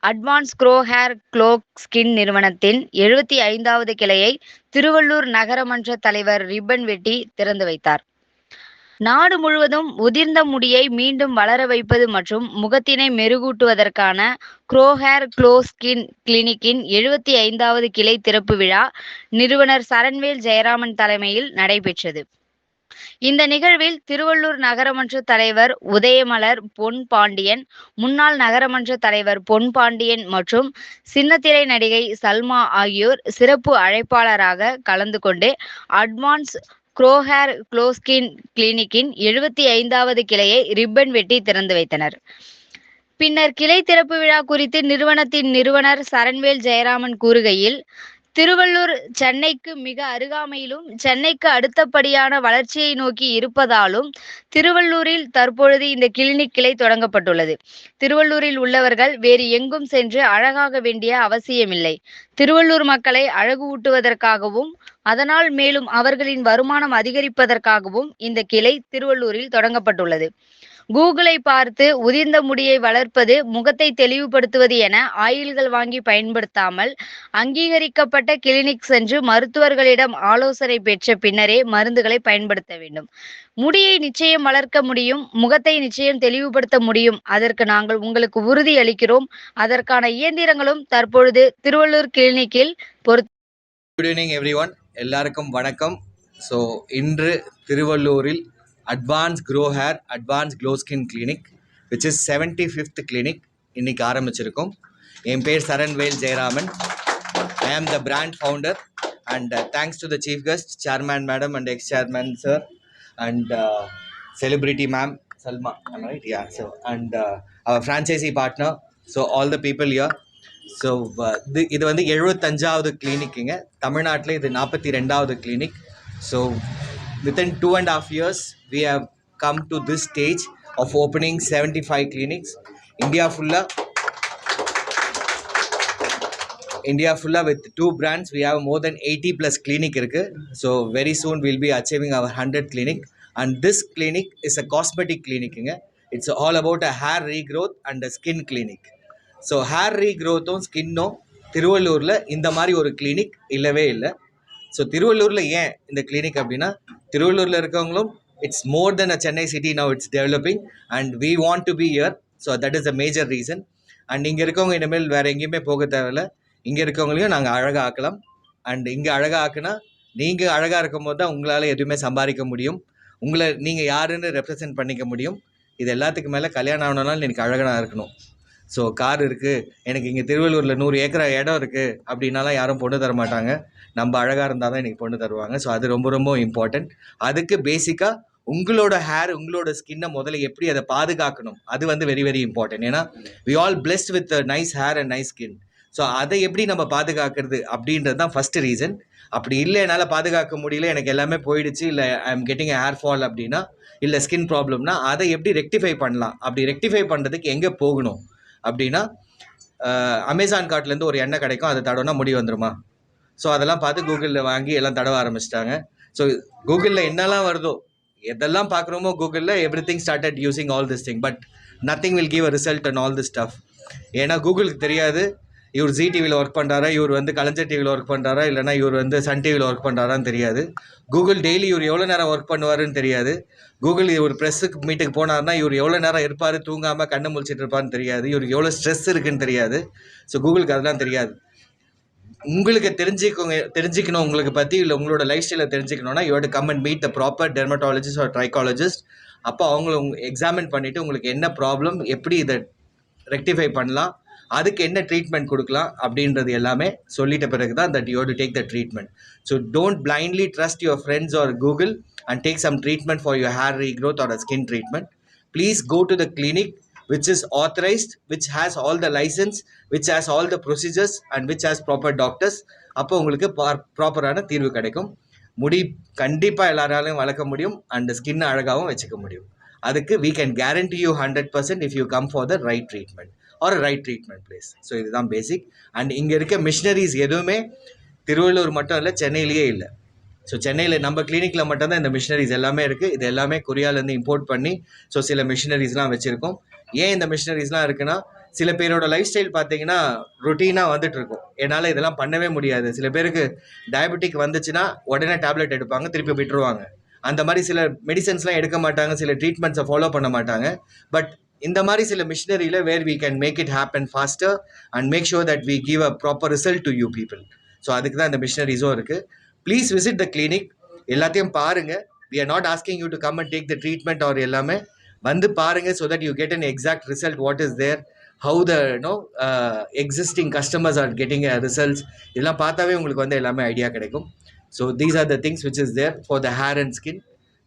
Advance grow hair glow skin நிறுவனத்தின் 75வது கிளையை திருவள்ளூர் நகரமன்ற தலைவர் ரிப்பன் வெட்டி திறந்து வைத்தார். நாடு முழுவதும் உதிர்ந்த முடியை மீண்டும் வளர வைப்பது மற்றும் முகத்தினை மெருகூட்டுவதற்கான க்ரோ ஹேர் க்ளோ ஸ்கின் கிளினிக்கின் 75வது கிளை திறப்பு விழா நிறுவனர் சரண்வேல் ஜெயராமன் தலைமையில் நடைபெற்றது. இந்த நிகழ்வில் திருவள்ளூர் நகரமன்ற தலைவர் உதயமலர் பொன் பாண்டியன், முன்னாள் நகரமன்ற தலைவர் பொன் பாண்டியன் மற்றும் சின்னத்திரை நடிகை சல்மா ஆகியோர் சிறப்பு அழைப்பாளராக கலந்து கொண்டு advance grow hair glow skin கிளினிக்கின் 75வது கிளையை ரிப்பன் வெட்டி திறந்து வைத்தனர். பின்னர் கிளை திறப்பு விழா குறித்து நிறுவனத்தின் நிறுவனர் சரண்வேல் ஜெயராமன் கூறுகையில், திருவள்ளூர் சென்னைக்கு மிக அருகாமையிலும் சென்னைக்கு அடுத்தபடியான வளர்ச்சியை நோக்கி இருப்பதாலும் திருவள்ளூரில் தற்பொழுது இந்த கிளினிக் கிளை தொடங்கப்பட்டுள்ளது. திருவள்ளூரில் உள்ளவர்கள் வேறு எங்கும் சென்று அழகாக வேண்டிய அவசியமில்லை. திருவள்ளூர் மக்களை அழகு ஊட்டுவதற்காகவும் அதனால் மேலும் அவர்களின் வருமானம் அதிகரிப்பதற்காகவும் இந்த கிளை திருவள்ளூரில் தொடங்கப்பட்டுள்ளது. கூகுளை பார்த்து உதிர்ந்த முடியை வளர்ப்பது, முகத்தை தெளிவுபடுத்துவது என ஆயில்கள் வாங்கி பயன்படுத்தாமல் அங்கீகரிக்கப்பட்ட கிளினிக் சென்று மருத்துவர்களிடம் ஆலோசனை பெற்ற பின்னரே மருந்துகளை பயன்படுத்த வேண்டும். முடியை நிச்சயம் வளர்க்க முடியும், முகத்தை நிச்சயம் தெளிவுபடுத்த முடியும். அதற்கு நாங்கள் உங்களுக்கு உறுதி அளிக்கிறோம். அதற்கான இயந்திரங்களும் தற்பொழுது திருவள்ளூர் கிளினிக்கில் குட் ஈவினிங் எவ்ரிஒன். எல்லாருக்கும் வணக்கம். ஸோ இன்று திருவள்ளூரில் advance grow hair advance glow skin clinic which is 75th clinic இன்னைக்கு ஆரம்பிச்சிருக்கோம். என் பேர் Saranvel Jayaraman. I am the brand founder and thanks to the chief guest chairman madam and ex chairman sir and celebrity ma'am Salma, am I right? Yeah. So and our franchisee partner, so all the people here. So இது வந்து 75வது கிளினிக்குங்க. தமிழ்நாட்டில் இது 42வது clinic. So within 2.5 years we have come to this stage of opening 75 clinics. India fulla with 2 brands we have more than 80 plus clinic இருக்கு. So very soon we'll be achieving our 100th clinic. And this clinic is a cosmetic clinic. It's all about a hair regrowth and a skin clinic. So hair ரீக்ரோத்தும் ஸ்கின்னும் திருவள்ளூரில் இந்த மாதிரி ஒரு clinic இல்லவே இல்லை. So திருவள்ளூரில் ஏன் இந்த கிளினிக் அப்படின்னா, திருவள்ளூரில் இருக்கவங்களும் it's more than a Chennai city, now it's developing and we want to be here. So that is a major reason. And இங்கே இருக்கவங்க இனிமேல் வேறு எங்கேயுமே போக தேவையில்லை. இங்கே இருக்கவங்களையும் நாங்கள் அழகாக ஆக்கலாம். அண்ட் இங்கே அழகாக ஆக்குனா நீங்கள் அழகாக இருக்கும் போது தான் உங்களால் எதுவுமே சம்பாதிக்க முடியும், உங்களை நீங்கள் யாருன்னு ரெப்ரசன்ட் பண்ணிக்க முடியும். இது எல்லாத்துக்கு மேலே கல்யாணம் ஆகணும்னாலும் எனக்கு அழகாக இருக்கணும். ஸோ கார் இருக்குது, எனக்கு இங்கே திருவள்ளூரில் 100 ஏக்கர் இடம் இருக்குது அப்படின்னாலாம் யாரும் பொண்ணு தர மாட்டாங்க. நம்ம அழகாக இருந்தால் தான் எனக்கு பொண்ணு தருவாங்க. ஸோ அது ரொம்ப ரொம்ப இம்பார்ட்டண்ட். அதுக்கு பேசிக்காக உங்களோட ஹேர், உங்களோட ஸ்கின்னை முதல்ல எப்படி அதை பாதுகாக்கணும், அது வந்து வெரி வெரி இம்பார்ட்டன்ட். ஏன்னா we all blessed with nice hair and nice skin. So அதை எப்படி நம்ம பாதுகாக்கிறது அப்படின்றது தான் ஃபஸ்ட்டு ரீசன். அப்படி இல்லை என்னால் பாதுகாக்க முடியல, எனக்கு எல்லாமே போயிடுச்சு, இல்லை I am getting hair fall அப்படின்னா, இல்லை ஸ்கின் ப்ராப்ளம்னா அதை எப்படி ரெக்டிஃபை பண்ணலாம், அப்படி ரெக்டிஃபை பண்ணுறதுக்கு எங்கே போகணும் அப்படின்னா, அமேசான் கார்ட்லேருந்து ஒரு எண்ணெய் கிடைக்கும், அதை தடவைனா முடி வந்துடுமா? ஸோ அதெல்லாம் பார்த்து கூகுளில் வாங்கி எல்லாம் தடவ ஆரம்பிச்சிட்டாங்க. ஸோ கூகுளில் என்னெல்லாம் வருதோ, எதெல்லாம் பார்க்குறோமோ கூகுளில் every thing started using all this thing, but nothing will give a result and all this stuff. ஏன்னா கூகுளுக்கு தெரியாது இவர் ஜி டிவியில் ஒர்க் பண்ணுறாரா, இவர் வந்து கலைஞர் டிவியில் ஒர்க் பண்ணுறாரா, இல்லைனா இவர் வந்து சன் டிவியில் ஒர்க் பண்ணுறாரான்னு தெரியாது. கூகுள் டெய்லி இவர் எவ்வளோ நேரம் ஒர்க் பண்ணுவாருன்னு தெரியாது. கூகுள் ஒரு ப்ரெஸ்ஸுக்கு மீட்டுக்கு போனார்னா இவர் எவ்வளோ நேரம் இருப்பார், தூங்காமல் கண்ணை முழிச்சிட்டு இருப்பார்னு தெரியாது. இவருக்கு எவ்வளோ ஸ்ட்ரெஸ் இருக்குன்னு தெரியாது. ஸோ கூகுளுக்கு அதெல்லாம் தெரியாது. உங்களுக்கு தெரிஞ்சுக்கணும் உங்களுக்கு பற்றி, இல்லை உங்களோட லைஃப் ஸ்டைலை தெரிஞ்சுக்கணுன்னா you have to come and meet the proper dermatologist or trichologist. அப்போ அவங்கள எக்ஸாமின் பண்ணிவிட்டு உங்களுக்கு என்ன ப்ராப்ளம், எப்படி இதை ரெக்டிஃபை பண்ணலாம், அதுக்கு என்ன ட்ரீட்மெண்ட் கொடுக்கலாம் அப்படின்றது எல்லாமே சொல்லிட்ட பிறகு தான் that you have to take the treatment. So don't blindly trust your friends R Google and take some treatment for your hair regrowth or a skin treatment. Please go to the clinic which is authorized, which has all the license, which has all the procedures and which has proper doctors. அப்போ உங்களுக்கு ப்ராப்பரான தீர்வு கிடைக்கும். முடி கண்டிப்பாக எல்லாராலையும் வளர்க்க முடியும் அண்ட் ஸ்கின் அழகாகவும் வச்சுக்க முடியும். அதுக்கு we can guarantee you 100% if you come for the right treatment or a right treatment place. So இதுதான் பேசிக். அண்ட் இங்கே இருக்க மிஷினரிஸ் எதுவுமே திருவள்ளூர் மட்டும் இல்லை, சென்னையிலேயே இல்லை. ஸோ சென்னையில் நம்ம கிளினிக்கில் மட்டும்தான் இந்த மிஷினரிஸ் எல்லாமே இருக்குது. இது எல்லாமே கொரியாவிலேருந்து இம்போர்ட் பண்ணி ஸோ சில மிஷினரிஸ்லாம் வச்சுருக்கோம். ஏன் இந்த மிஷினரிஸ்லாம் இருக்குன்னா, சில பேரோட லைஃப் ஸ்டைல் பார்த்தீங்கன்னா ரொட்டீனாக வந்துட்டு இருக்கும். என்னால் இதெல்லாம் பண்ணவே முடியாது. சில பேருக்கு டயபெட்டிக் வந்துச்சுன்னா உடனே டேப்லெட் எடுப்பாங்க, திருப்பி விட்டுருவாங்க. அந்த மாதிரி சில மெடிசன்ஸ்லாம் எடுக்க மாட்டாங்க, சில ட்ரீட்மெண்ட்ஸை ஃபாலோ பண்ண மாட்டாங்க. பட் இந்த மாதிரி சில மிஷினரியில் where we can make it happen faster and make sure that we give a proper result to you people. So அதுக்கு தான் இந்த மிஷினரிஸும் இருக்குது. Please visit the clinic. எல்லாத்தையும் பாருங்கள். We are not asking you to come and take the treatment or எல்லாமே வந்து பாருங்கள். So that you get an exact result what is there, how the existing customers are getting results. இதெல்லாம் பார்த்தாவே உங்களுக்கு வந்து எல்லாமே ஐடியா கிடைக்கும். So these are the things which is there for the hair and skin.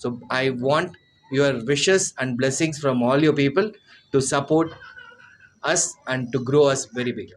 So I want your wishes and blessings from all your people to support us and to grow us very big.